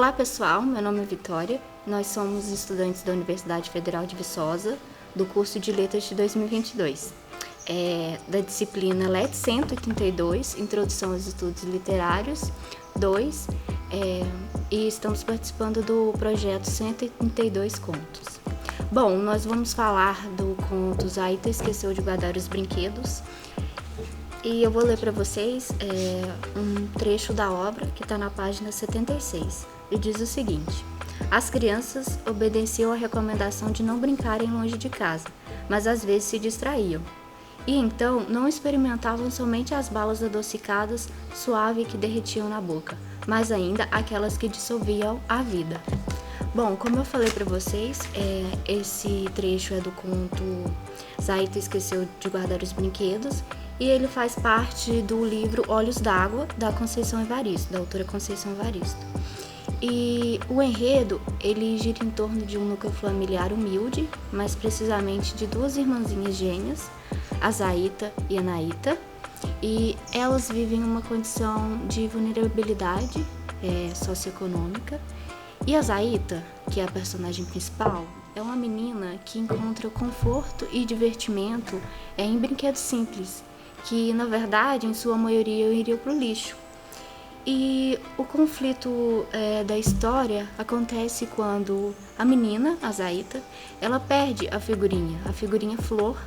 Olá pessoal, meu nome é Vitória, nós somos estudantes da Universidade Federal de Viçosa, do curso de Letras de 2022, da disciplina LET 132, Introdução aos Estudos Literários 2, e estamos participando do projeto 132 Contos. Bom, nós vamos falar do conto Zaita Esqueceu de Guardar os Brinquedos, e eu vou ler para vocês um trecho da obra que está na página 76. E diz o seguinte: as crianças obedeciam à recomendação de não brincarem longe de casa, mas às vezes se distraíam. E então não experimentavam somente as balas adocicadas, suave que derretiam na boca, mas ainda aquelas que dissolviam a vida. Bom, como eu falei para vocês, esse trecho é do conto Zaita Esqueceu de Guardar os Brinquedos, e ele faz parte do livro Olhos d'Água, da Conceição Evaristo, da autora Conceição Evaristo. E o enredo, ele gira em torno de um núcleo familiar humilde, mais precisamente de duas irmãzinhas gêmeas, a Zaita e a Naita, e elas vivem uma condição de vulnerabilidade socioeconômica. E a Zaita, que é a personagem principal, é uma menina que encontra conforto e divertimento em brinquedos simples, que na verdade, em sua maioria, iriam para o lixo. E o conflito da história acontece quando a menina, a Zaita, ela perde a figurinha Flor,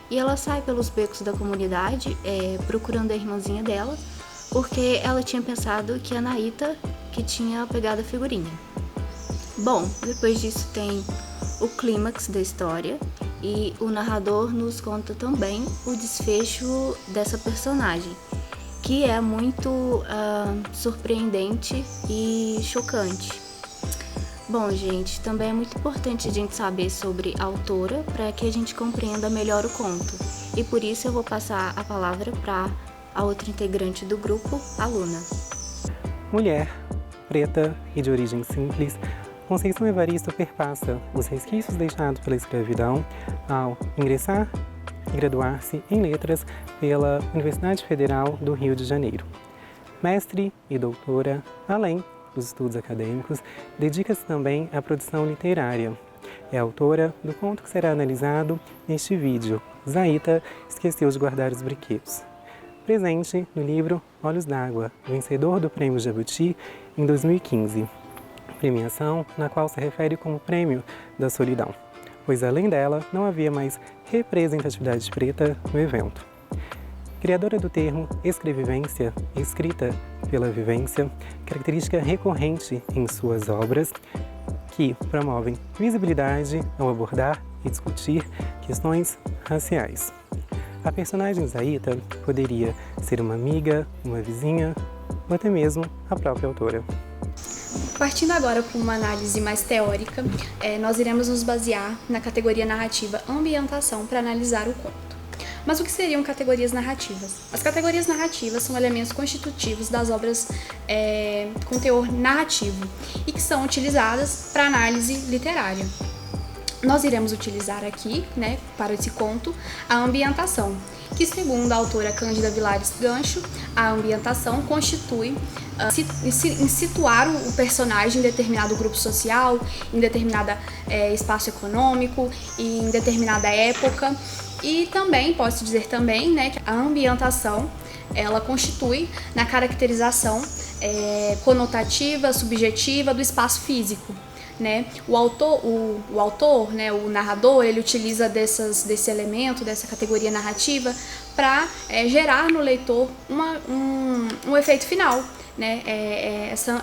e ela sai pelos becos da comunidade procurando a irmãzinha dela, porque ela tinha pensado que a Naita que tinha pegado a figurinha. Bom, depois disso tem o clímax da história, e o narrador nos conta também o desfecho dessa personagem, que é muito surpreendente e chocante. Bom, gente, também é muito importante a gente saber sobre a autora para que a gente compreenda melhor o conto. E por isso eu vou passar a palavra para a outra integrante do grupo, a Luna. Mulher, preta e de origem simples, Conceição Evaristo perpassa os resquícios deixados pela escravidão ao ingressar e graduar-se em Letras pela Universidade Federal do Rio de Janeiro. Mestre e doutora, além dos estudos acadêmicos, dedica-se também à produção literária. É autora do conto que será analisado neste vídeo, Zaita Esqueceu de Guardar os Brinquedos, presente no livro Olhos d'Água, vencedor do Prêmio Jabuti em 2015. Premiação na qual se refere como Prêmio da Solidão, pois além dela não havia mais representatividade preta no evento. Criadora do termo escrevivência, escrita pela vivência, característica recorrente em suas obras, que promovem visibilidade ao abordar e discutir questões raciais. A personagem Zaita poderia ser uma amiga, uma vizinha ou até mesmo a própria autora. Partindo agora para uma análise mais teórica, nós iremos nos basear na categoria narrativa ambientação para analisar o conto. Mas o que seriam categorias narrativas? As categorias narrativas são elementos constitutivos das obras com teor narrativo e que são utilizadas para análise literária. Nós iremos utilizar aqui, para esse conto, a ambientação, que segundo a autora Cândida Vilares Gancho, a ambientação constitui em situar o personagem em determinado grupo social, em determinado espaço econômico, em determinada época. E também, posso dizer também, que a ambientação, ela constitui na caracterização conotativa, subjetiva do espaço físico. O autor, o narrador, ele utiliza desse elemento, dessa categoria narrativa, para gerar no leitor um efeito final.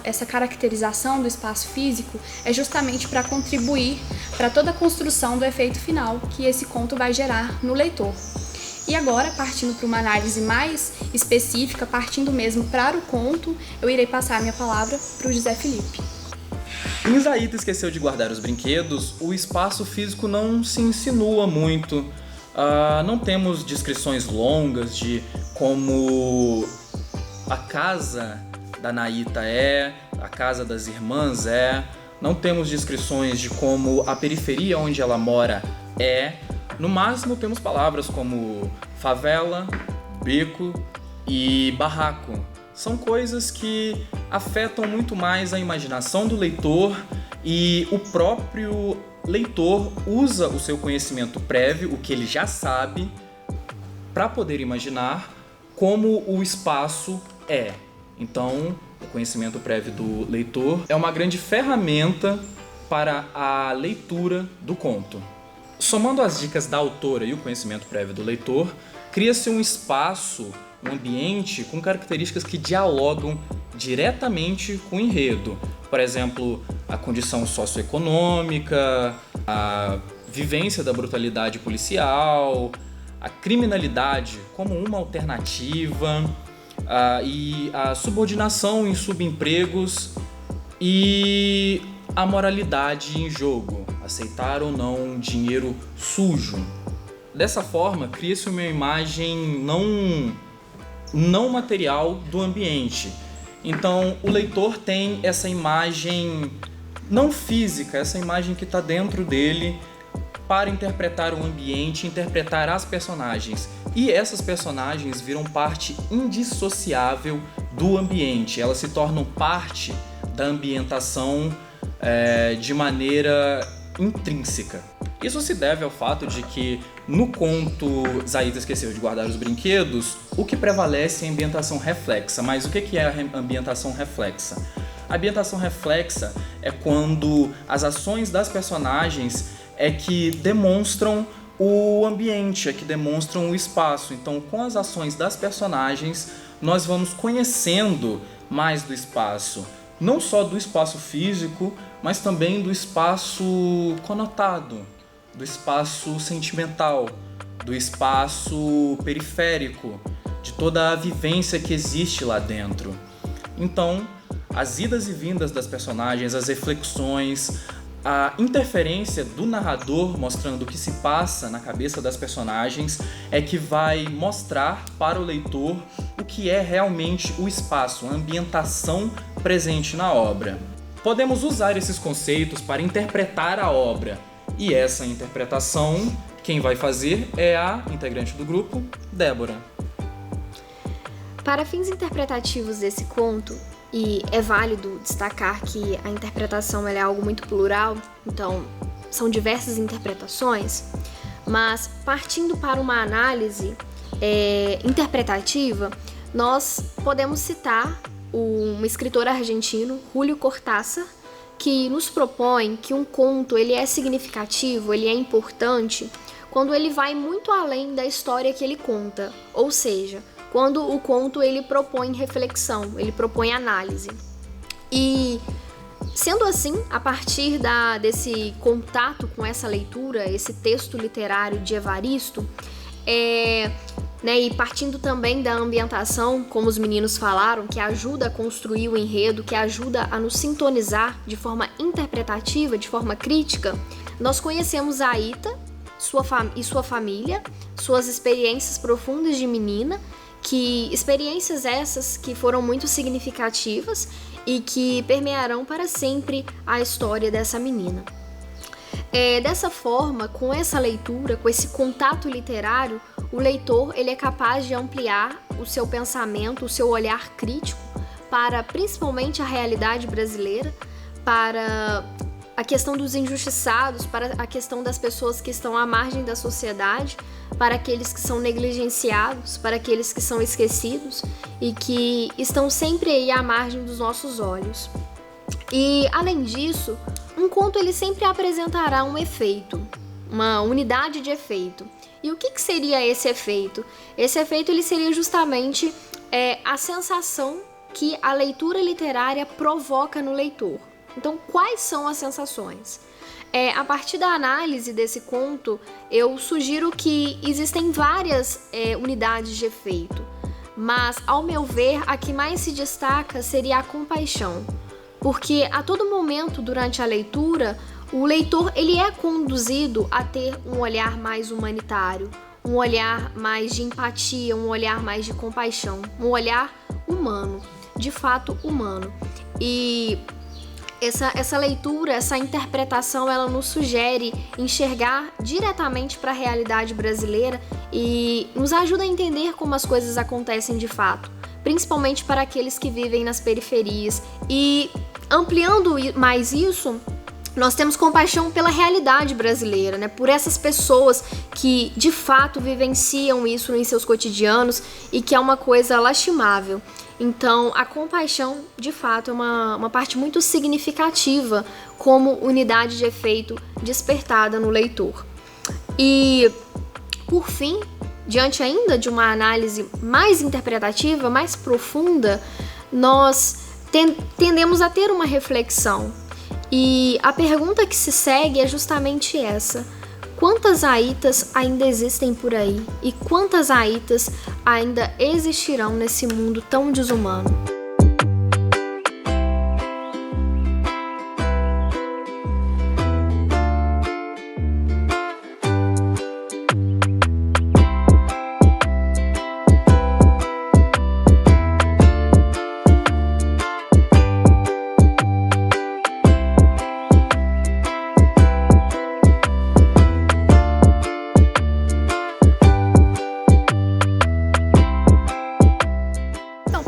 Essa caracterização do espaço físico é justamente para contribuir para toda a construção do efeito final que esse conto vai gerar no leitor. E agora, partindo para uma análise mais específica, partindo mesmo para o conto, eu irei passar a minha palavra para o José Felipe. Em Zaita Esqueceu de Guardar os Brinquedos, o espaço físico não se insinua muito. Não temos descrições longas de como a casa da Naita a casa das irmãs não temos descrições de como a periferia onde ela mora No máximo temos palavras como favela, beco e barraco. são coisas que afetam muito mais a imaginação do leitor e o próprio leitor usa o seu conhecimento prévio, o que ele já sabe, para poder imaginar como o espaço é. Então, o conhecimento prévio do leitor é uma grande ferramenta para a leitura do conto. Somando as dicas da autora e o conhecimento prévio do leitor, cria-se um espaço, um ambiente com características que dialogam diretamente com o enredo. Por exemplo, a condição socioeconômica, a vivência da brutalidade policial, a criminalidade como uma alternativa, e a subordinação em subempregos e a moralidade em jogo, aceitar ou não dinheiro sujo. Dessa forma, cria-se uma imagem não material do ambiente. Então, o leitor tem essa imagem não física, essa imagem que está dentro dele para interpretar o ambiente, interpretar as personagens. E essas personagens viram parte indissociável do ambiente, elas se tornam parte da ambientação de maneira intrínseca. Isso se deve ao fato de que no conto Zaida Esqueceu de Guardar os Brinquedos, o que prevalece é a ambientação reflexa. Mas o que é a ambientação reflexa? A ambientação reflexa é quando as ações das personagens é que demonstram o ambiente, é que demonstram o espaço. Então, com as ações das personagens, nós vamos conhecendo mais do espaço. Não só do espaço físico, mas também do espaço conotado, do espaço sentimental, do espaço periférico, de toda a vivência que existe lá dentro. Então, as idas e vindas das personagens, as reflexões, a interferência do narrador mostrando o que se passa na cabeça das personagens é que vai mostrar para o leitor o que é realmente o espaço, a ambientação presente na obra. Podemos usar esses conceitos para interpretar a obra, e essa interpretação, quem vai fazer é a integrante do grupo, Débora. Para fins interpretativos desse conto, e é válido destacar que a interpretação é algo muito plural, então são diversas interpretações, mas partindo para uma análise interpretativa, nós podemos citar um escritor argentino, Julio Cortázar, que nos propõe que um conto ele é significativo, ele é importante, quando ele vai muito além da história que ele conta, ou seja, quando o conto ele propõe reflexão, ele propõe análise. E sendo assim, a partir desse contato com essa leitura, esse texto literário de Evaristo, e partindo também da ambientação, como os meninos falaram, que ajuda a construir o enredo, que ajuda a nos sintonizar de forma interpretativa, de forma crítica, nós conhecemos a Aita e sua família, suas experiências profundas de menina, que experiências essas que foram muito significativas e que permearão para sempre a história dessa menina. Dessa forma, com essa leitura, com esse contato literário, o leitor ele é capaz de ampliar o seu pensamento, o seu olhar crítico para principalmente a realidade brasileira, para a questão dos injustiçados, para a questão das pessoas que estão à margem da sociedade, para aqueles que são negligenciados, para aqueles que são esquecidos e que estão sempre aí à margem dos nossos olhos. E, além disso, um conto ele sempre apresentará um efeito, uma unidade de efeito. E o que seria esse efeito? Esse efeito ele seria justamente a sensação que a leitura literária provoca no leitor. Então, quais são as sensações? A partir da análise desse conto, eu sugiro que existem várias unidades de efeito, mas, ao meu ver, a que mais se destaca seria a compaixão, porque a todo momento durante a leitura, o leitor ele é conduzido a ter um olhar mais humanitário, um olhar mais de empatia, um olhar mais de compaixão, um olhar humano, de fato humano. E essa leitura, essa interpretação, ela nos sugere enxergar diretamente para a realidade brasileira e nos ajuda a entender como as coisas acontecem de fato, principalmente para aqueles que vivem nas periferias. E ampliando mais isso, nós temos compaixão pela realidade brasileira, né? Por essas pessoas que de fato vivenciam isso em seus cotidianos e que é uma coisa lastimável. Então, a compaixão, de fato, é uma parte muito significativa como unidade de efeito despertada no leitor. E, por fim, diante ainda de uma análise mais interpretativa, mais profunda, nós tendemos a ter uma reflexão. E a pergunta que se segue é justamente essa: quantas aitas ainda existem por aí? E quantas aitas ainda existirão nesse mundo tão desumano?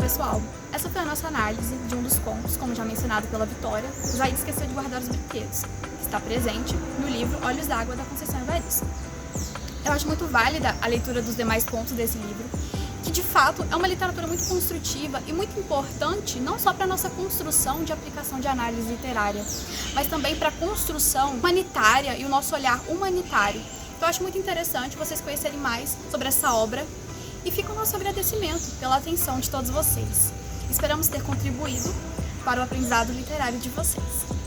Pessoal, essa foi a nossa análise de um dos contos, como já mencionado pela Vitória, Os Aida Esqueceu de Guardar os Brinquedos, que está presente no livro Olhos d'Água, da Conceição Evaristo. Eu acho muito válida a leitura dos demais contos desse livro, que de fato é uma literatura muito construtiva e muito importante, não só para a nossa construção de aplicação de análise literária, mas também para a construção humanitária e o nosso olhar humanitário. Então eu acho muito interessante vocês conhecerem mais sobre essa obra. E fica o nosso agradecimento pela atenção de todos vocês. Esperamos ter contribuído para o aprendizado literário de vocês.